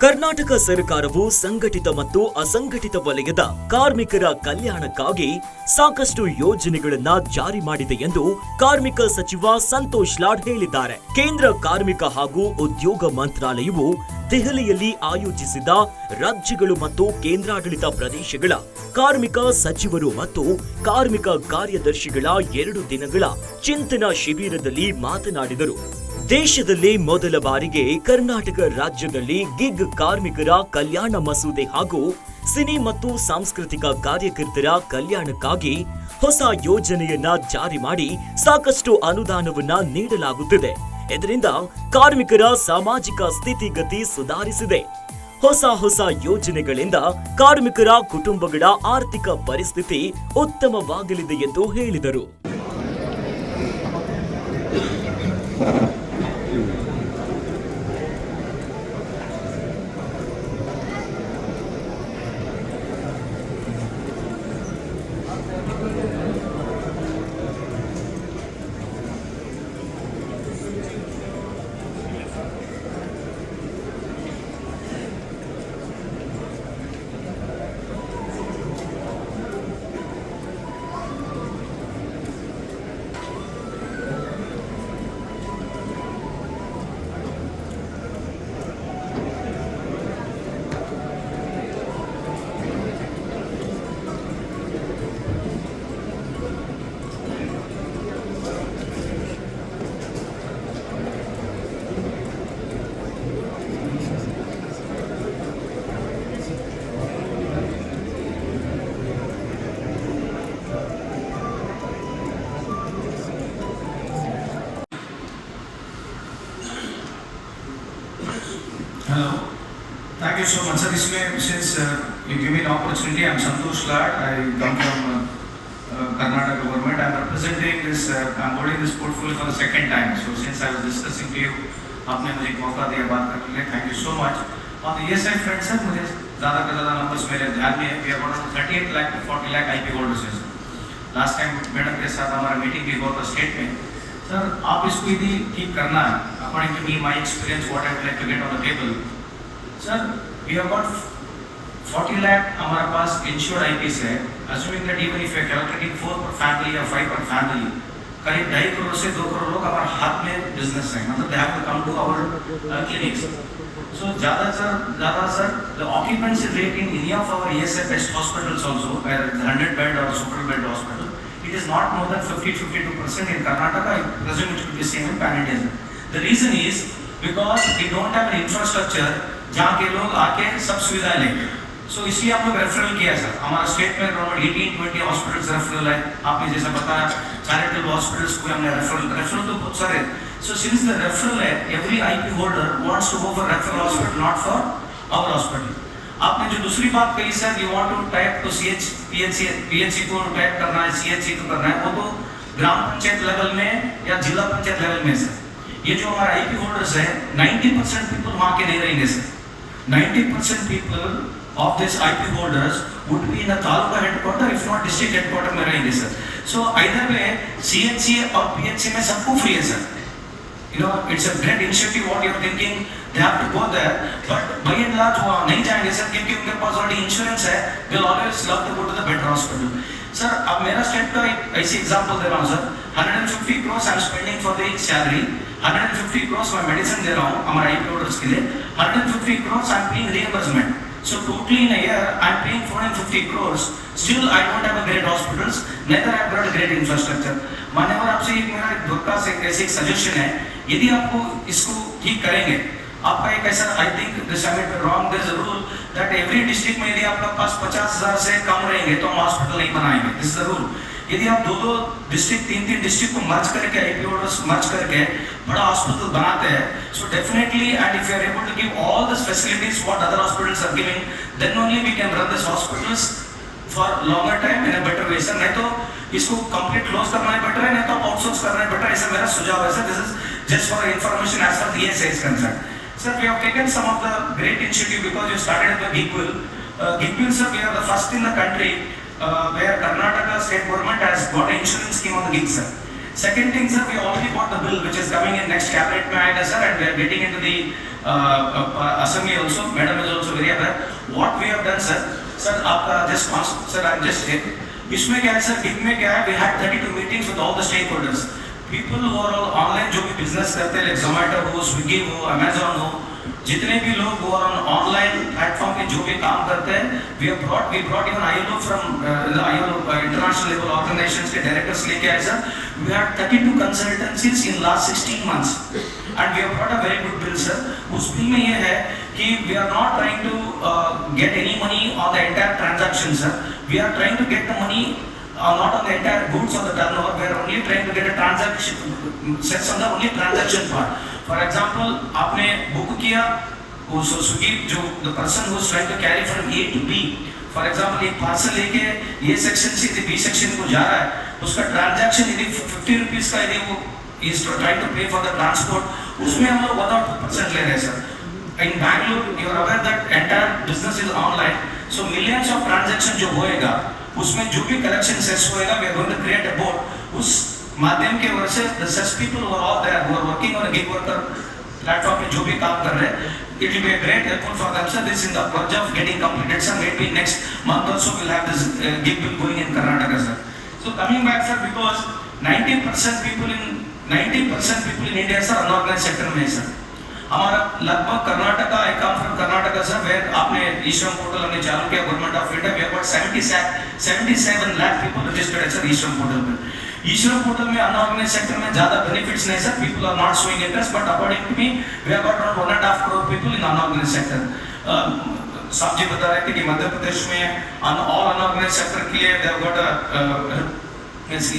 ಕರ್ನಾಟಕ ಸರ್ಕಾರವು ಸಂಘಟಿತ ಮತ್ತು ಅಸಂಘಟಿತ ವಲಯದ ಕಾರ್ಮಿಕರ ಕಲ್ಯಾಣಕ್ಕಾಗಿ ಸಾಕಷ್ಟು ಯೋಜನೆಗಳನ್ನ ಜಾರಿ ಮಾಡಿದೆ ಎಂದು ಕಾರ್ಮಿಕ ಸಚಿವ ಸಂತೋಷ್ ಲಾಡ್ ಹೇಳಿದ್ದಾರೆ. ಕೇಂದ್ರ ಕಾರ್ಮಿಕ ಹಾಗೂ ಉದ್ಯೋಗ ಮಂತ್ರಾಲಯವು ದೆಹಲಿಯಲ್ಲಿ ಆಯೋಜಿಸಿದ ರಾಜ್ಯಗಳು ಮತ್ತು ಕೇಂದ್ರಾಡಳಿತ ಪ್ರದೇಶಗಳ ಕಾರ್ಮಿಕ ಸಚಿವರು ಮತ್ತು ಕಾರ್ಮಿಕ ಕಾರ್ಯದರ್ಶಿಗಳ 2 ದಿನಗಳ ಚಿಂತನಾ ಶಿಬಿರದಲ್ಲಿ ಮಾತನಾಡಿದರು. ದೇಶದಲ್ಲಿ ಮೊದಲ ಬಾರಿಗೆ ಕರ್ನಾಟಕ ರಾಜ್ಯದಲ್ಲಿ ಗಿಗ್ ಕಾರ್ಮಿಕರ ಕಲ್ಯಾಣ ಮಸೂದೆ ಹಾಗೂ ಸಿನಿ ಮತ್ತು ಸಾಂಸ್ಕೃತಿಕ ಕಾರ್ಯಕರ್ತರ ಕಲ್ಯಾಣಕ್ಕಾಗಿ ಹೊಸ ಯೋಜನೆಯನ್ನ ಜಾರಿ ಮಾಡಿ ಸಾಕಷ್ಟು ಅನುದಾನವನ್ನ ನೀಡಲಾಗುತ್ತಿದೆ. ಇದರಿಂದ ಕಾರ್ಮಿಕರ ಸಾಮಾಜಿಕ ಸ್ಥಿತಿಗತಿ ಸುಧಾರಿಸಿದೆ. ಹೊಸ ಯೋಜನೆಗಳಿಂದ ಕಾರ್ಮಿಕರ ಕುಟುಂಬಗಳ ಆರ್ಥಿಕ ಪರಿಸ್ಥಿತಿ ಉತ್ತಮವಾಗಲಿದೆ ಎಂದು ಹೇಳಿದರು. Hello. Thank you so much, sir. Since you give me the opportunity, I am Santosh Lad. I come from Karnataka government. I am representing this. I am holding this portfolio for the second time. So since I was discussing to you, आपने मुझे मौका दिया बात करने के लिए. Thank you so much. On the ESI front, sir, मुझे ज़्यादा से ज़्यादा numbers मेरे ध्यान में है. We have around 38 lakh to 40 lakh IP holders हैं. Last time मैडम के साथ हमारा मीटिंग भी हुआ था स्टेट में. सर आप इसको यदि ठीक करना है, according to me, my experience, what I would like to get on the table. Sir, we have got 40 lakh हमारे पास insured IPs है. Assuming that even if you are calculating 4 per family or 5 per family, करीब 2.5 करोड़ से 2 करोड़ लोग हमारे हाथ में business है. मतलब they have to come to our clinics. So ज़्यादा sir the occupancy rate in any of our ESI best hospitals also, whether 100 bed or super bed hospital, it is not more than 50-52% in Karnataka. I presume it should be same in Pan-India. The reason is because we don't have an infrastructure जहाँ के लोग आके सब सुविधाएं लेंगे. So इसलिए आप लोग रेफरल किया सर. हमारा स्टेट में अराउंड 18-20 हॉस्पिटल्स रेफरल है. आपने जैसा बताया चैरिटेबल हॉस्पिटल्स को हमने रेफरल तो बहुत सारे. So since the referral है, every IP holder wants to go for referral hospital, not for our hospital. आपने जो दूसरी बात कही sir, you want to type to PHC को टाइप करना है, CHC को करना है, वो तो ग्राम पंचायत लेवल में या जिला पंचायत लेवल में सर. ये जो हमारा IP होल्डर्स है, 90% पीपल वहाँ के नहीं रहेंगे sir. 90% people of this IP holders would be in a taluka headquarter, if not district headquarter में रहेंगे sir. So either way, CHC और PHC में सबको फ्री है sir. You know, it's a great initiative what you're thinking. They have to go there, but by and large वो नहीं जाएंगे sir क्योंकि उनके पास already insurance है. They'll always love to go to the better hospital. Sir अब मेरा state का एक ऐसी एग्जांपल दे रहा हूँ sir. 150 crores I'm spending for the salary. 150 crores मैं मेडिसिन दे रहा हूँ हमारे IP holders के लिए. 150 crores I'm paying reimbursement. So totally in a year I'm paying 450 crores. Still I don't have a great hospitals. Neither I've got a great infrastructure. मान्यवर आपसे एक मेरा धोखा से ऐसे एक सजेशन है. यदि आपको इसको ठीक करेंगे, आपका एक ऐसा I think this I may be wrong. There is a rule that every district में यदि आपका पास 50,000 से कम रहेंगे तो हम हॉस्पिटल नहीं बनाएंगे. This is the rule. यदि आप 2 डिस्ट्रिक्ट 3 डिस्ट्रिक्ट को मर्ज करके IP holders मर्ज करके बड़ा हॉस्पिटल बनाते हैं, so definitely and if you are able to give all these facilities what other hospitals are giving, then only we can run these hospitals for longer time in a better way sir. नहीं तो इसको complete close करना है better है, नहीं तो outsource करना है बेटर. ऐसा मेरा सुझाव है sir. This is just for information as far as the ESI is concerned. Sir, we have taken some of the great initiative because you started at the GIGWIL. GIGWIL sir, we are the first in the country where Karnataka state government has got an insurance scheme on the gig sir. Second thing sir, we already bought the bill which is coming in next cabinet meeting sir, and we are getting into the assembly also. Madam is also very aware. What we have done, sir, आपका sir, I'm just here. इसमें क्या है sir, gig में क्या है, we had 32 meetings with all the stakeholders. People who are all online जो भी business करते हैं, like Zomato हो, Swiggy हो, Amazon हो, जितने भी लोग वो ऑनलाइन प्लेटफॉर्म पे जो भी काम करते हैं, we brought even ILO from the ILO international level organizations के directors लेके आए sir. We had 32 consultancies in last 16 months and we have brought a very good bill sir. उस bill में ये है कि we are not trying to get any money on the entire transaction sir. We are trying to get the money not on the entire goods or the turnover. We are only trying to get a transaction sets on the only transaction part. For example, आपने book किया वो Swiggy जो the person who is trying to carry from A to B, for example एक parcel लेके ये section से B section को जा रहा है, उसका ट्रांजैक्शन यदि 50 रुपीस का यदि वो is trying to pay for the transport, उसमें हम लोग 1% ले रहे हैं sir. In Bangalore, you are aware that entire business is online, so millions of transaction जो होएगा, उसमें जो भी collection cess होएगा, we are going to create a board. उस माध्यम के वजह से the such people who are all there who are working on a gig worker platform पे जो भी काम कर रहे हैं, it will be a great helpful for them sir. This is in the verge of getting completed sir. Maybe next month also we'll have this gig bill going in Karnataka sir. So coming back sir, because 90% people in India sir unorganized sector में है sir. हमारा लगभग Karnataka, I come from Karnataka sir, where आपने ईश्रम portal हमने चालू किया government of India, we have got 77 lakh people registered है sir eShram portal में. ईश्वरम पोर्टल में अनऑर्गेनाइज सेक्टर में ज्यादा बेनिफिट्स नहीं sir. People are not showing interest, but according to me we have got around 1.5 crore people in unorganise sector. साहब जी बता रहे थे कि मध्य प्रदेश में ऑल अनऑर्गेनाइज सेक्टर के लिए दे हैव गॉट अ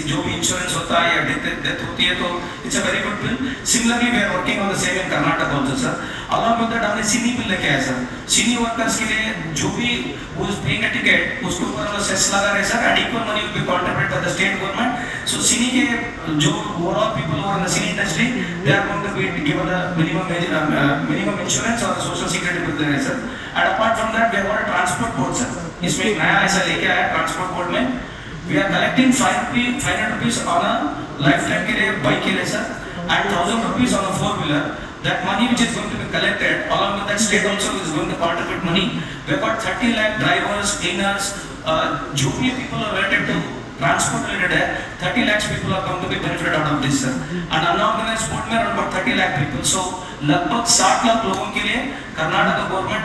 जो भी इंश्योरेंस होता है या डेथ होती है तो it's a very good bill. Similarly we are working on the same in Karnataka also sir. Along with that हमने सिनी बिल लेके आए सर. सिनी वर्कर्स के लिए जो भी who is paying a ticket उसके ऊपर हम लोग सेस लगा रहे sir, and equal money will be contributed by the state government. So cine के जो overall people who are in the cine industry they are going to be given the minimum insurance और social security bill दे रहे sir. And apart from that we have got a transport board sir. इसमें एक नया ऐसा लेके आया transport board में. We are collecting 500 rupees on a lifetime के लिए बाइक के लिए sir, and 1000 rupees on a 4-wheeler. That money which is going to be collected, along with that state also is going to contribute money. We have got 30 lakh drivers, cleaners, जो भी people are related to transport related है, 30 lakhs people are going to be benefited out of this sir. And unorganized sport में around about 30 lakh people. So लगभग 60 लाख लोगों के लिए Karnataka government,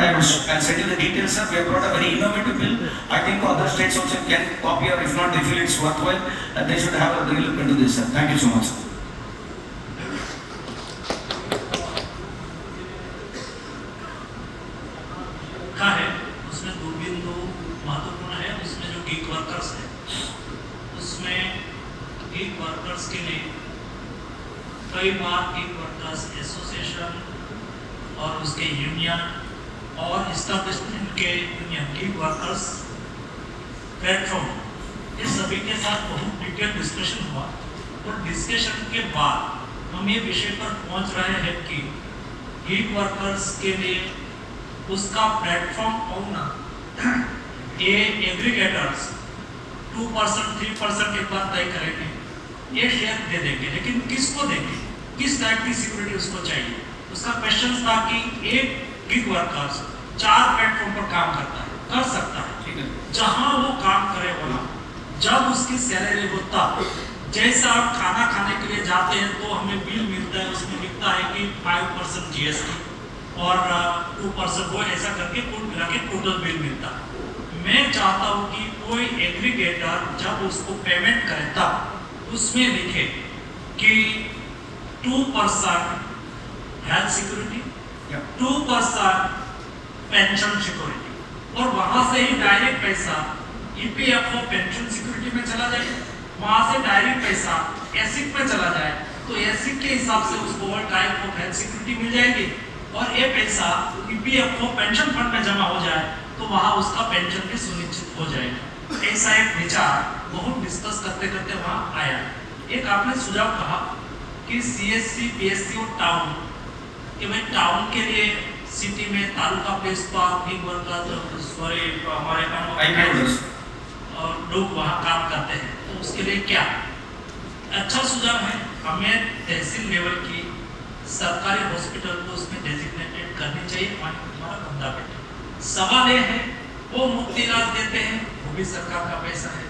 I'll send you the details sir. We have brought a very innovative bill. I think other states also can copy, or if not they feel it's worthwhile, they should have a real look into this sir. Thank you so much. है उसमें दो बिंदु महत्वपूर्ण है. उसमें जो gig workers है, उसमें गिग वर्कर्स के लिए कई बार गिग वर्कर्स एसोसिएशन और उसके यूनियन और इस्टेब्लिशमेंट के यूनियन गिग वर्कर्स प्लेटफॉर्म ये सभी के साथ बहुत डिटेल डिस्कशन हुआ. और डिस्कशन के बाद हम ये विषय पर पहुंच रहे हैं कि गिग वर्कर्स के लिए उसका प्लेटफॉर्म ओनर ये एग्रीगेटर्स 2% 3% एक बार तय करेंगे, ये शेयर दे देंगे, लेकिन किसको देंगे, किस टाइप की सिक्योरिटी उसको चाहिए. उसका क्वेश्चन था कि एक गिग वर्कर्स 4 प्लेटफॉर्म पर काम करता है, कर सकता है, जहां वो काम करे वाला जब उसकी सैलरी होता, जैसा आप खाना खाने के लिए जाते हैं तो हमें बिल मिलता है, उसमें लिखता है कि 5% GST और 2% वो ऐसा करके कुल मिला के टोटल बिल मिलता. मैं चाहता हूँ कि कोई एग्रीगेटर जब उसको पेमेंट करे तब उसमें लिखे कि 2% हेल्थ सिक्योरिटी, 2% पेंशन सिक्योरिटी, और वहां से ही डायरेक्ट पैसा EPFO पेंशन सिक्योरिटी में चला जाए, वहां से डायरेक्ट पैसा एसिक में चला जाए, तो एसिक के हिसाब से उसको टाइप ऑफ हेल्थ सिक्योरिटी मिल जाएगी, और ये पैसा EPFO पेंशन फंड में जमा हो जाए तो वहाँ उसका पेंशन भी सुनिश्चित हो जाएगा. ऐसा एक विचार बहुत डिस्कस करते करते वहाँ आया. एक आपने सुझाव कहा कि CSC, PSC और टाउन, कि भाई टाउन के लिए सिटी में तालुका प्लेस पर गिग वर्कर्स हमारे लोग वहाँ काम करते हैं, तो उसके लिए क्या अच्छा सुझाव है. हमें तहसील लेवल की सरकारी हॉस्पिटल को उसमें डेजिग्नेटेड करनी चाहिए, पानी तुम्हारा बंदा बैठे। सवाल ये है वो मुफ्त इलाज देते हैं, वो भी सरकार का पैसा है।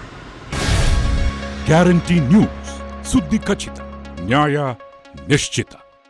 ಗ್ಯಾರಂಟಿ ನ್ಯೂಸ್, ಸುದ್ದಿ ಖಚಿತ, ನ್ಯಾಯ ನಿಶ್ಚಿತ.